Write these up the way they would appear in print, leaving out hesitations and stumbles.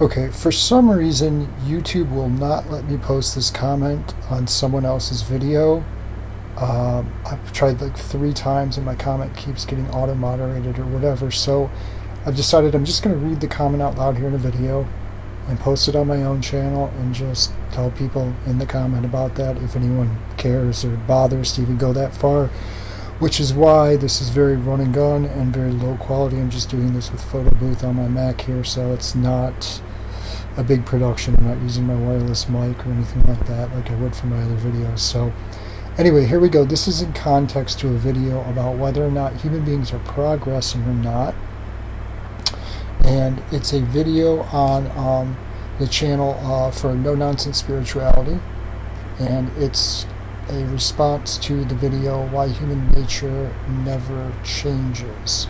Okay, for some reason, YouTube will not let me post this comment on someone else's video. I've tried like 3 times and my comment keeps getting auto-moderated or whatever, so I've decided I'm just going to read the comment out loud here in a video and post it on my own channel and just tell people in the comment about that if anyone cares or bothers to even go that far, which is why this is very run and gun and very low quality. I'm just doing this with photo booth on my Mac here, so it's not a big production. I'm not using my wireless mic or anything like that like I would for my other videos. So anyway, here we go. This is in context to a video about whether or not human beings are progressing or not. And it's a video on the channel for No Nonsense Spirituality. And it's a response to the video Why Human Nature Never Changes.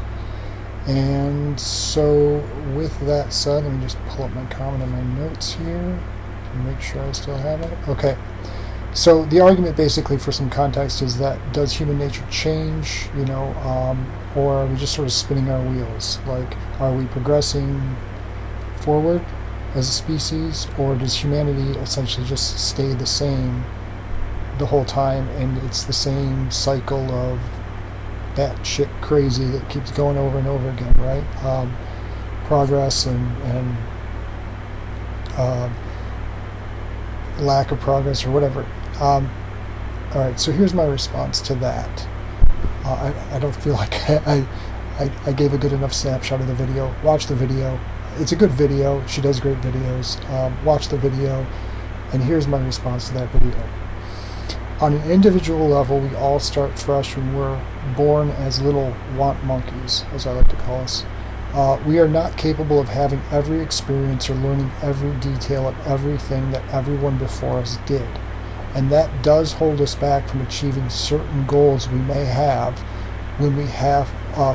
And so with that said, let me just pull up my comment in my notes here to make sure I still have it. Okay. So the argument basically for some context is that does human nature change, or are we just sort of spinning our wheels? Like, are we progressing forward as a species, or does humanity essentially just stay the same the whole time and it's the same cycle of batshit crazy that keeps going over and over again, right? Progress and lack of progress or whatever. Alright, so here's my response to that. I don't feel like I gave a good enough snapshot of the video. Watch the video. It's a good video. She does great videos. Watch the video. And here's my response to that video. On an individual level, we all start fresh when we're born as little want monkeys, as I like to call us. We are not capable of having every experience or learning every detail of everything that everyone before us did. And that does hold us back from achieving certain goals we may have when we have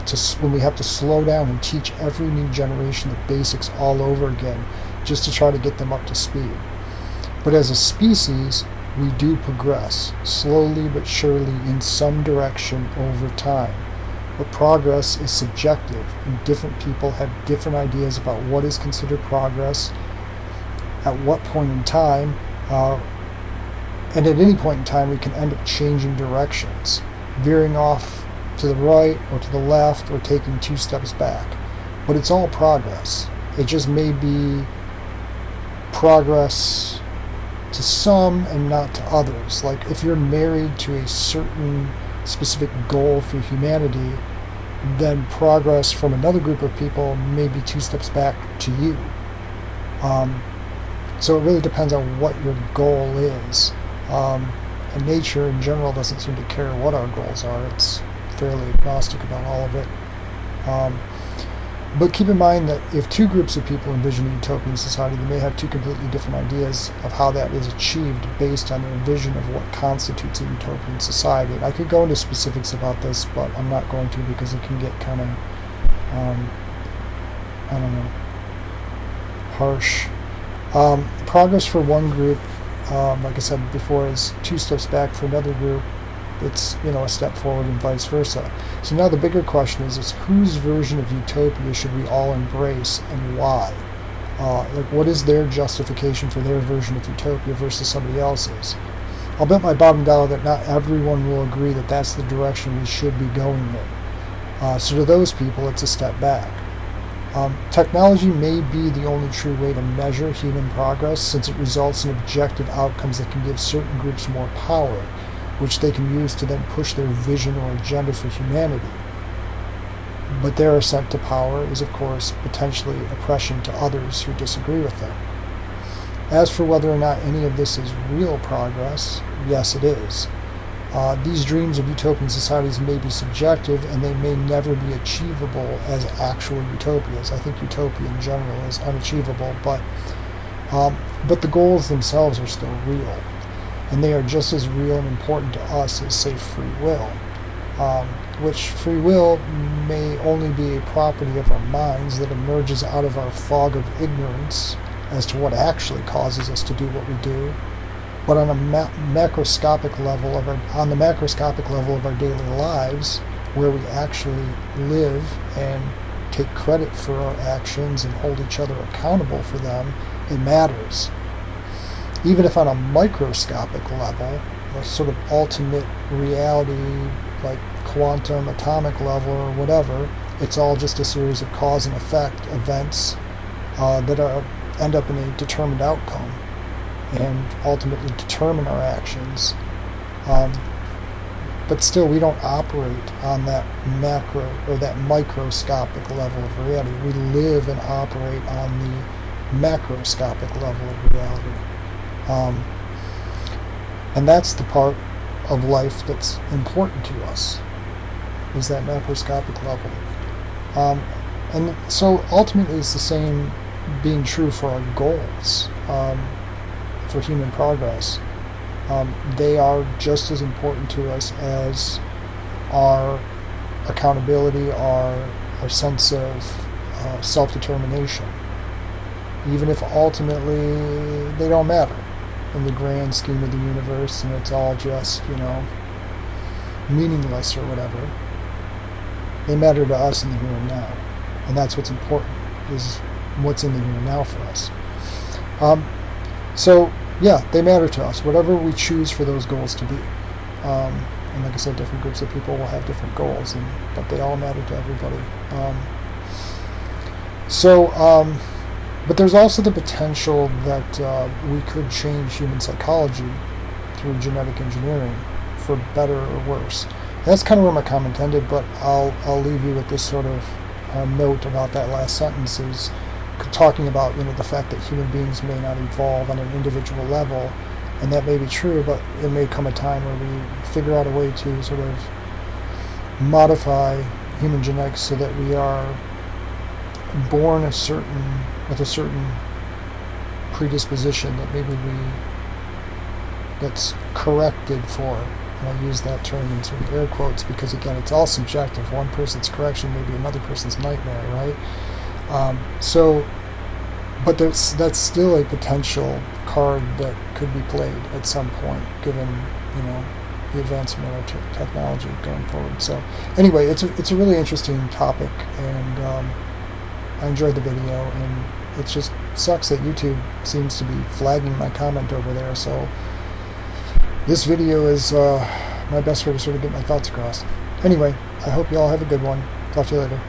to slow down and teach every new generation the basics all over again just to try to get them up to speed. But as a species, we do progress, slowly but surely in some direction over time. But progress is subjective, and different people have different ideas about what is considered progress, at what point in time, and at any point in time we can end up changing directions, veering off to the right or to the left or taking 2 steps back. But it's all progress. It just may be progress to some and not to others. Like if you're married to a certain specific goal for humanity, then progress from another group of people may be 2 steps back to you. So it really depends on what your goal is. And nature in general doesn't seem to care what our goals are. It's fairly agnostic about all of it. But keep in mind that if 2 groups of people envision a utopian society, they may have 2 completely different ideas of how that is achieved based on their vision of what constitutes a utopian society. And I could go into specifics about this, but I'm not going to because it can get kind of, harsh. Progress for one group, like I said before, is 2 steps back. For another group, it's a step forward and vice versa. So now the bigger question is whose version of utopia should we all embrace and why? Like what is their justification for their version of utopia versus somebody else's? I'll bet my bottom dollar that not everyone will agree that that's the direction we should be going in. So to those people, it's a step back. Technology may be the only true way to measure human progress, since it results in objective outcomes that can give certain groups more power, which they can use to then push their vision or agenda for humanity. But their ascent to power is, of course, potentially oppression to others who disagree with them. As for whether or not any of this is real progress, yes, it is. These dreams of utopian societies may be subjective and they may never be achievable as actual utopias. I think utopia in general is unachievable, but the goals themselves are still real. And they are just as real and important to us as, say, free will. Which free will may only be a property of our minds that emerges out of our fog of ignorance as to what actually causes us to do what we do. But on a macroscopic level of our daily lives, where we actually live and take credit for our actions and hold each other accountable for them, it matters. Even if on a microscopic level, a sort of ultimate reality, like quantum, atomic level or whatever, it's all just a series of cause and effect events that end up in a determined outcome and ultimately determine our actions. But still, we don't operate on that macro or that microscopic level of reality. We live and operate on the macroscopic level of reality. And that's the part of life that's important to us, is that macroscopic level. And so ultimately it's the same being true for our goals, for human progress. They are just as important to us as our accountability, our sense of self-determination, even if ultimately they don't matter in the grand scheme of the universe and it's all just, meaningless or whatever. They matter to us in the here and now, and that's what's important, is what's in the here and now for us. So yeah, they matter to us, whatever we choose for those goals to be. And like I said, different groups of people will have different goals, but they all matter to everybody. But there's also the potential that we could change human psychology through genetic engineering, for better or worse. And that's kind of where my comment ended, but I'll leave you with this sort of note about that last sentence, is talking about the fact that human beings may not evolve on an individual level, and that may be true, but it may come a time where we figure out a way to sort of modify human genetics so that we are born with a certain predisposition that maybe that's corrected for. And I use that term in sort of air quotes because, again, it's all subjective. One person's correction may be another person's nightmare, right? But that's still a potential card that could be played at some point, given the advancement of technology going forward. So anyway, it's a really interesting topic, and I enjoyed the video, and it just sucks that YouTube seems to be flagging my comment over there. So this video is my best way to sort of get my thoughts across. Anyway, I hope you all have a good one. Talk to you later.